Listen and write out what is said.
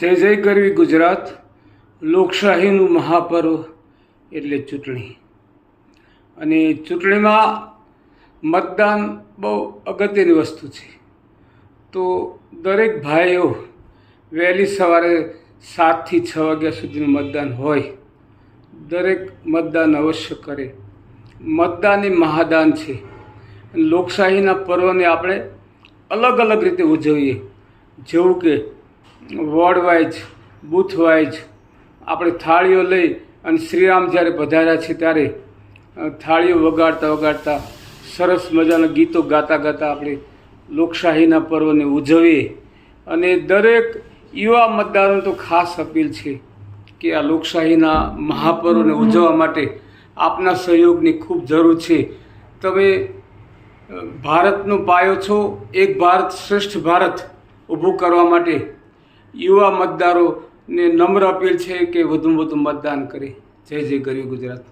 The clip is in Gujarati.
જય જય કરવી ગુજરાત. લોકશાહીનું મહાપર્વ એટલે ચૂંટણી. અને ચૂંટણીમાં મતદાન બહુ અગત્યની વસ્તુ છે. તો દરેક ભાઈઓ વહેલી સવારે 7 થી 6 વાગ્યા સુધીનું મતદાન હોય. દરેક મતદાન અવશ્ય કરે. મતદાન એ મહાદાન છે. લોકશાહીના પર્વને આપણે અલગ અલગ રીતે ઉજવીએ, જેવું કે વોર્ડ વાઇઝ, બૂથ વાઇઝ આપણે થાળીઓ લઈ અને શ્રીરામ જ્યારે પધાર્યા છે ત્યારે થાળીઓ વગાડતા વગાડતા સરસ મજાના ગીતો ગાતા ગાતા આપણે લોકશાહીના પર્વને ઉજવીએ. અને દરેક યુવા મતદારો તો ખાસ અપીલ છે કે આ લોકશાહીના મહાપર્વને ઉજવવા માટે આપના સહયોગની ખૂબ જરૂર છે. તમે ભારતનો પાયો છો. એક ભારત શ્રેષ્ઠ ભારત ઊભું કરવા માટે યુવા મતદારોને નમ્ર અપીલ છે કે વધુમાં વધુ મતદાન કરે. જય જય ગરવી ગુજરાત.